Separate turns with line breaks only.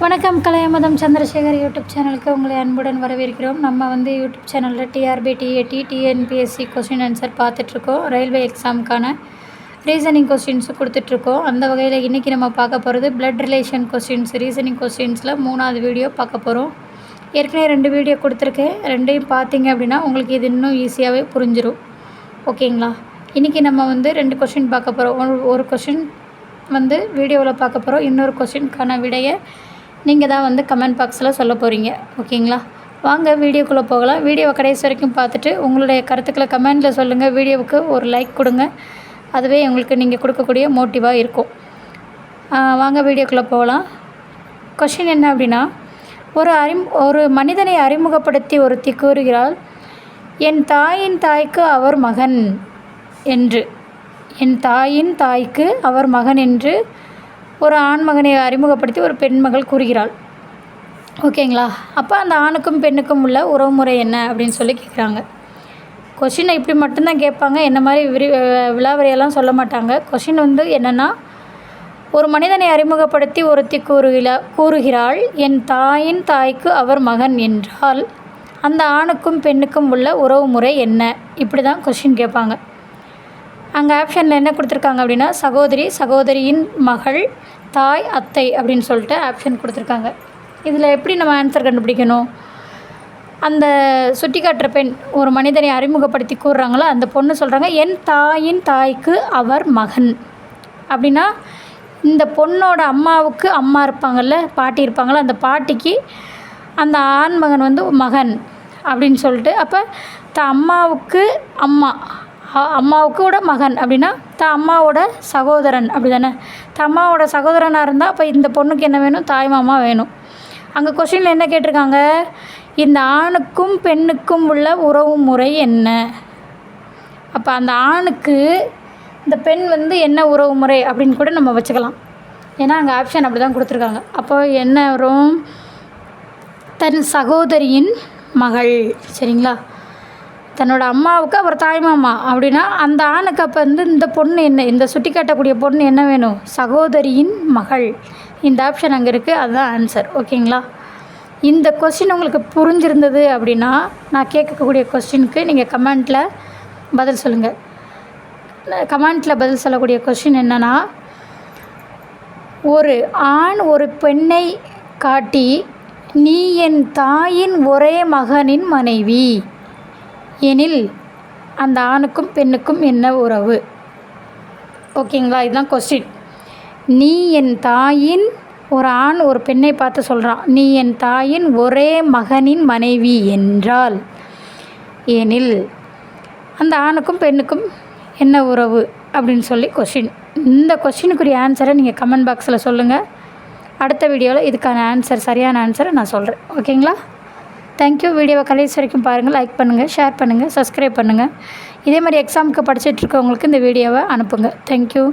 வணக்கம். கலையமதம் சந்திரசேகர் யூடியூப் சேனலுக்கு உங்களை அன்புடன் வரவேற்கிறோம். நம்ம யூடியூப் சேனலில் TRB, TAT, TNPSC question answer பார்த்துட்ருக்கோம். ரயில்வே எக்ஸாமுக்கான ரீசனிங் கொஸ்டின்ஸும் கொடுத்துட்ருக்கோம். அந்த வகையில் இன்றைக்கி நம்ம பார்க்க போகிறது பிளட் ரிலேஷன் கொஸ்டின்ஸ். ரீசனிங் கொஸ்டின்ஸில் 3வது வீடியோ பார்க்க போகிறோம். ஏற்கனவே 2 வீடியோ கொடுத்துருக்கேன். 2யும் பார்த்தீங்க அப்படின்னா உங்களுக்கு இது இன்னும் ஈஸியாகவே புரிஞ்சிடும். ஓகேங்களா? இன்றைக்கி நம்ம 2 கொஸ்டின் பார்க்க போகிறோம். ஒரு கொஸ்டின் வீடியோவில் பார்க்க போகிறோம். இன்னொரு கொஸ்டினுக்கான விடையை நீங்கள் தான் கமெண்ட் பாக்ஸில் சொல்ல போகிறீங்க. ஓகேங்களா? வாங்க வீடியோக்குள்ளே போகலாம். வீடியோவை கடைசி வரைக்கும் பார்த்துட்டு உங்களுடைய கருத்துக்களை கமெண்டில் சொல்லுங்கள். வீடியோவுக்கு ஒரு லைக் கொடுங்க. அதுவே உங்களுக்கு நீங்கள் கொடுக்கக்கூடிய மோட்டிவாக இருக்கும். வாங்க வீடியோக்குள்ளே போகலாம். கொஸ்டின் என்ன அப்படின்னா, ஒரு மனிதனை அறிமுகப்படுத்தி ஒருத்தி கூறுகிறாள், என் தாயின் தாய்க்கு அவர் மகன் என்று. என் தாயின் தாய்க்கு அவர் மகன் என்று ஒரு ஆண்மகனை அறிமுகப்படுத்தி ஒரு பெண்மகள் கூறுகிறாள். ஓகேங்களா? அப்போ அந்த ஆணுக்கும் பெண்ணுக்கும் உள்ள உறவுமுறை என்ன அப்படின்னு சொல்லி கேட்குறாங்க. கொஷினை இப்படி மட்டும்தான் கேட்பாங்க. என்ன மாதிரி விலாவரியெல்லாம் சொல்ல மாட்டாங்க. கொஷின் என்னென்னா, ஒரு மனிதனை அறிமுகப்படுத்தி ஒருத்தி கூறுகிறாள், என் தாயின் தாய்க்கு அவர் மகன் என்றால் அந்த ஆணுக்கும் பெண்ணுக்கும் உள்ள உறவுமுறை என்ன? இப்படி தான் கொஷின் கேட்பாங்க. அங்கே ஆப்ஷனில் என்ன கொடுத்துருக்காங்க அப்படின்னா, சகோதரி, சகோதரியின் மகள், தாய், அத்தை அப்படின்னு சொல்லிட்டு ஆப்ஷன் கொடுத்துருக்காங்க. இதில் எப்படி நம்ம ஆன்சர் கண்டுபிடிக்கணும்? அந்த சுட்டி காட்டுற பெண் ஒரு மனிதனை அறிமுகப்படுத்தி கூறுறாங்களோ அந்த பொண்ணு சொல்கிறாங்க, என் தாயின் தாய்க்கு அவர் மகன். அப்படின்னா இந்த பொண்ணோட அம்மாவுக்கு அம்மா இருப்பாங்கள்ல, பாட்டி இருப்பாங்கள்ல, அந்த பாட்டிக்கு அந்த ஆண்மகன் மகன் அப்படின்னு சொல்லிட்டு, அப்போ அம்மாவுக்கு அம்மாவுக்கூட மகன் அப்படின்னா அம்மாவோட சகோதரன். அப்படி தானே? அம்மாவோட சகோதரனாக இருந்தால் அப்போ இந்த பொண்ணுக்கு என்ன வேணும்? தாய் மாமா வேணும். அங்கே கொஸ்டினில் என்ன கேட்டிருக்காங்க? இந்த ஆணுக்கும் பெண்ணுக்கும் உள்ள உறவு முறை என்ன? அப்போ அந்த ஆணுக்கு இந்த பெண் என்ன உறவு முறை அப்படின்னு கூட நம்ம வச்சுக்கலாம். ஏன்னா அங்கே ஆப்ஷன் அப்படி தான் கொடுத்துருக்காங்க. அப்போ என்ன வரும்? தன் சகோதரியின் மகள். சரிங்களா? தன்னோட அம்மாவுக்கு அவர் தாய்மாமா அப்படின்னா அந்த ஆணுக்கு அப்போ இந்த பொண்ணு என்ன, இந்த சுட்டி காட்டக்கூடிய பொண்ணு என்ன வேணும்? சகோதரியின் மகள். இந்த ஆப்ஷன் அங்கே இருக்குது. அதுதான் ஆன்சர். ஓகேங்களா? இந்த கொஸ்டின் உங்களுக்கு புரிஞ்சிருந்தது அப்படின்னா நான் கேட்கக்கூடிய கொஸ்டினுக்கு நீங்கள் கமெண்ட்டில் பதில் சொல்லுங்கள். கமெண்ட்டில் பதில் சொல்லக்கூடிய கொஸ்டின் என்னென்னா, ஒரு ஆண் ஒரு பெண்ணை காட்டி, நீ என் தாயின் ஒரே மகனின் மனைவி எனில் அந்த ஆணுக்கும் பெண்ணுக்கும் என்ன உறவு? ஓகேங்களா? இதுதான் கொஸ்டின். நீ என் தாயின், ஒரு ஆண் ஒரு பெண்ணை பார்த்து சொல்கிறான், நீ என் தாயின் ஒரே மகனின் மனைவி என்றால் எனில் அந்த ஆணுக்கும் பெண்ணுக்கும் என்ன உறவு அப்படின்னு சொல்லி கொஸ்டின். இந்த கொஸ்டினுக்குரிய ஆன்சரை நீங்கள் கமெண்ட் பாக்ஸில் சொல்லுங்கள். அடுத்த வீடியோவில் இதுக்கான ஆன்சர், சரியான ஆன்சரை நான் சொல்கிறேன். ஓகேங்களா? தேங்க்யூ. வீடியோவை கடைசி வரைக்கும் பாருங்கள். லைக் பண்ணுங்கள், ஷேர் பண்ணுங்கள், சப்ஸ்கிரைப் பண்ணுங்கள். இதே மாதிரி எக்ஸாமுக்கு படிச்சுட்ருக்கவங்களுக்கு இந்த வீடியோவை அனுப்புங்க. தேங்க்யூ.